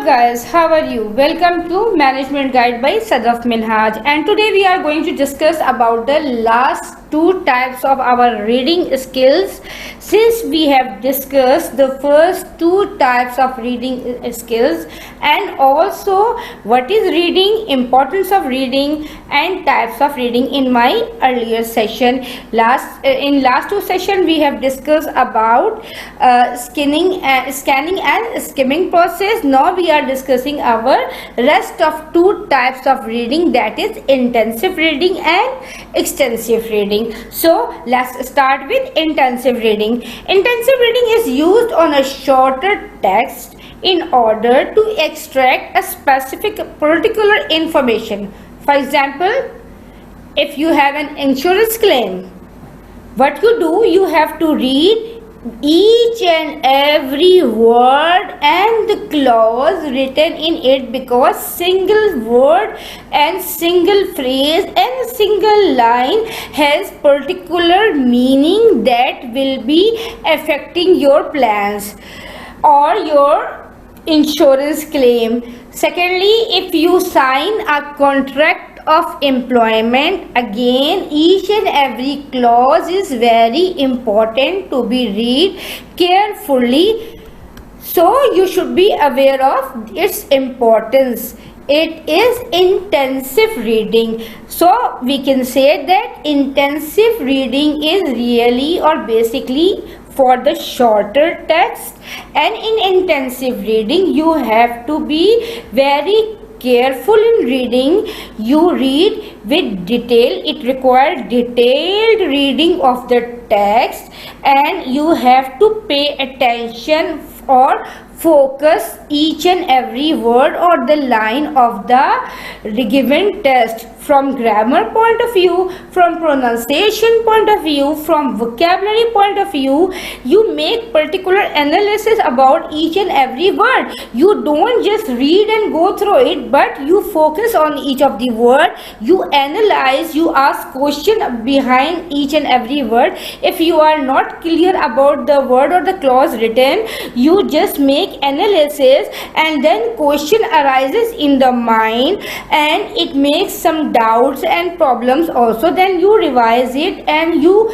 guys, how are you? Welcome to Management Guide by Sadaf Minhaj, and today we are going to discuss about the last two types of our reading skills. Since we have discussed the first two types of reading skills and also what is reading, importance of reading and types of reading in my earlier session. In last two sessions we have discussed about scanning and skimming process. Now we are discussing our rest of two types of reading, that is intensive reading and extensive reading. So let's start with intensive reading. Intensive reading is used on a shorter text in order to extract a specific particular information. For example, if you have an insurance claim, what you do, you have to read each and every word and the clause written in it, because single word and single phrase and single line has particular meaning that will be affecting your plans or your insurance claim. Secondly, if you sign a contract of employment, again each and every clause is very important to be read carefully, so you should be aware of its importance. It is intensive reading, so we can say that intensive reading is really or basically for the shorter text, and in intensive reading you have to be very careful in reading. You read with detail. It requires detailed reading of the text, and you have to pay attention or focus each and every word or the line of the given text, from grammar point of view, from pronunciation point of view, from vocabulary point of view. You make particular analysis about each and every word. You don't just read and go through it, but you focus on each of the word. You analyze, you ask question behind each and every word. If you are not clear about the word or the clause written, you just make analysis, and then question arises in the mind and it makes some doubts and problems also. Then you revise it and you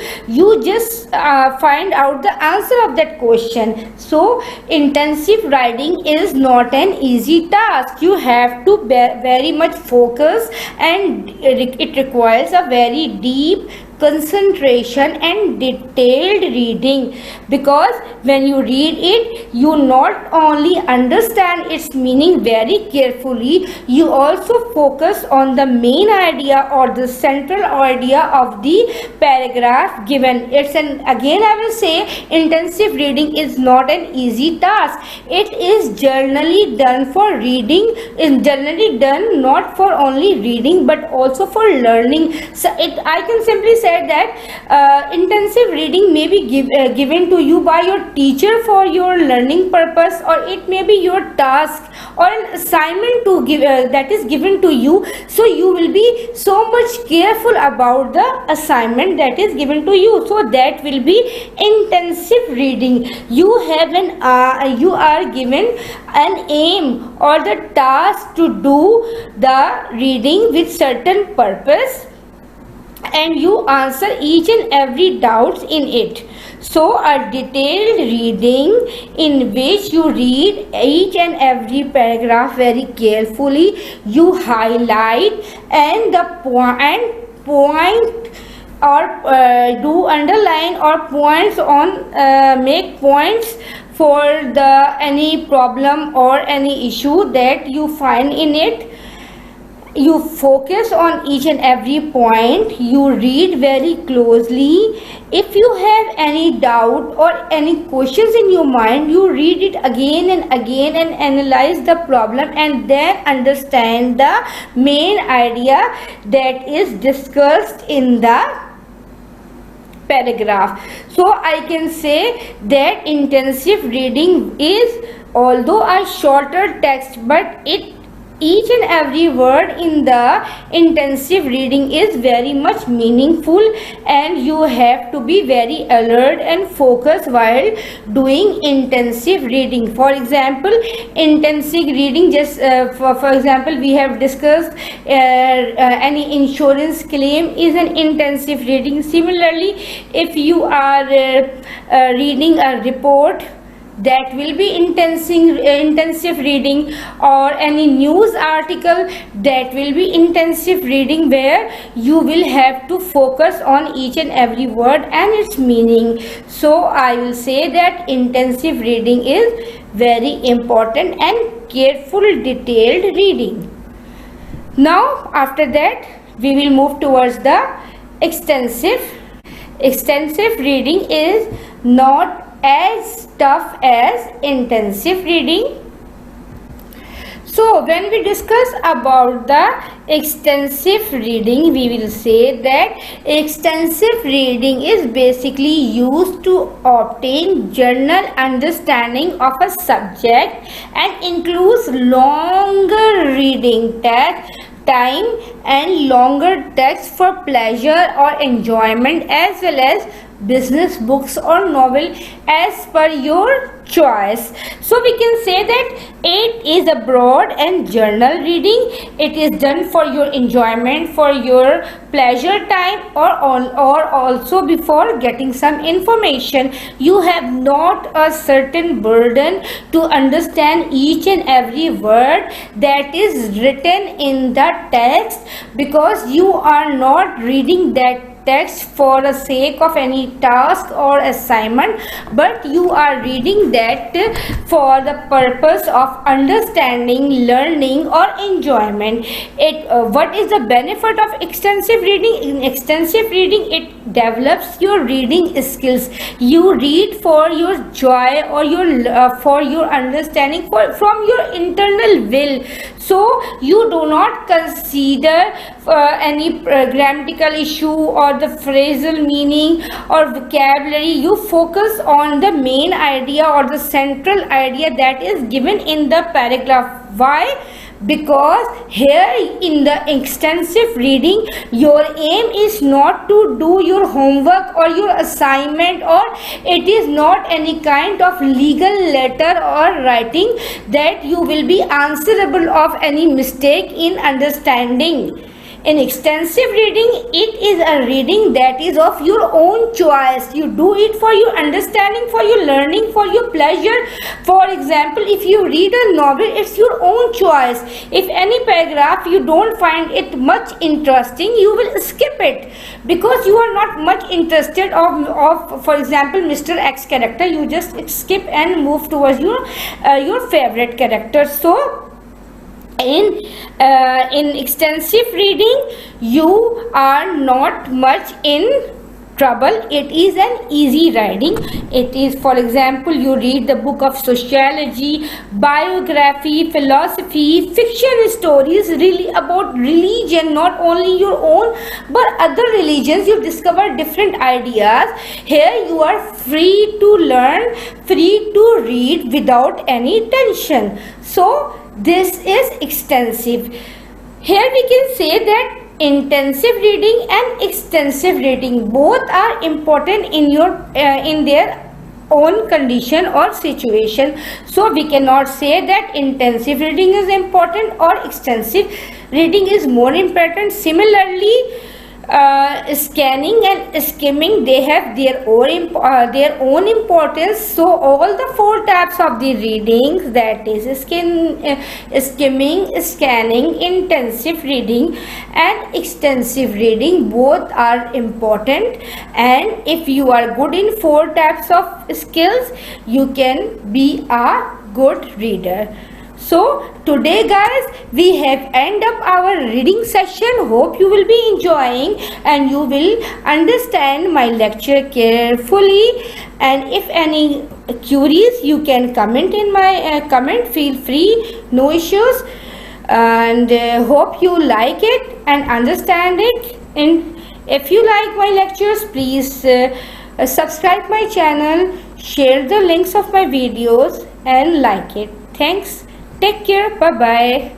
just find out the answer of that question. So intensive writing is not an easy task. You have to very much focus, and it requires a very deep concentration and detailed reading, because when you read it, you not only understand its meaning very carefully, you also focus on the main idea or the central idea of the paragraph given. Again I will say, intensive reading is not an easy task. It is generally done for reading, is generally done not for only reading but also for learning. So I can simply say that intensive reading may be given to you by your teacher for your learning purpose, or it may be your task or an assignment to give that is given to you. So you will be so much careful about the assignment that is given to you. So that will be intensive reading. You are given an aim or the task to do the reading with certain purpose, and you answer each and every doubts in it. So a detailed reading in which you read each and every paragraph very carefully, you highlight and the point or do underline or points on make points for the any problem or any issue that you find in it. You focus on each and every point. You read very closely. If you have any doubt or any questions in your mind, you read it again and again and analyze the problem, and then understand the main idea that is discussed in the paragraph. So I can say that intensive reading is, although a shorter text, but it each and every word in the intensive reading is very much meaningful, and you have to be very alert and focused while doing intensive reading. For example, intensive reading, just for example, we have discussed any insurance claim is an intensive reading. Similarly, if you are reading a report, that will be intensive reading, or any news article, that will be intensive reading, where you will have to focus on each and every word and its meaning. So I will say that intensive reading is very important and careful detailed reading. Now after that we will move towards the extensive. Extensive reading is not as tough as intensive reading. So when we discuss about the extensive reading, we will say that extensive reading is basically used to obtain general understanding of a subject and includes longer reading time and longer text for pleasure or enjoyment, as well as business books or novel as per your choice. So we can say that it is a broad and journal reading. It is done for your enjoyment, for your pleasure time, or also before getting some information. You have not a certain burden to understand each and every word that is written in the text, because you are not reading that text for the sake of any task or assignment, but you are reading that for the purpose of understanding, learning, or enjoyment. What is the benefit of extensive reading? In extensive reading, it develops your reading skills. You read for your joy, or your for your understanding, from your internal will. So you do not consider any grammatical issue or the phrasal meaning or vocabulary. You focus on the main idea or the central idea that is given in the paragraph. Why? Because here in the extensive reading, your aim is not to do your homework or your assignment, or it is not any kind of legal letter or writing that you will be answerable of any mistake in understanding. In extensive reading, it is a reading that is of your own choice. You do it for your understanding, for your learning, for your pleasure. For example, if you read a novel, it's your own choice. If any paragraph you don't find it much interesting, you will skip it, because you are not much interested of for example, Mr. X character. You just skip and move towards your favorite character. So in extensive reading, you are not much in trouble. It is an easy reading. It is, for example, you read the book of sociology, biography, philosophy, fiction stories really about religion, not only your own but other religions. You discover different ideas. Here you are free to learn, free to read without any tension. So this is extensive. Here we can say that intensive reading and extensive reading both are important in their own condition or situation. So we cannot say that intensive reading is important or extensive reading is more important. Similarly, scanning and skimming, they have their own importance. So all the four types of the readings, that is skimming, scanning, intensive reading and extensive reading, both are important. And if you are good in four types of skills, you can be a good reader. So today guys, we have end up our reading session. Hope you will be enjoying and you will understand my lecture carefully. And if any queries, you can comment in my comment. Feel free, no issues. And hope you like it and understand it. And if you like my lectures, please subscribe my channel, share the links of my videos and like it. Thanks. Take care. Bye bye.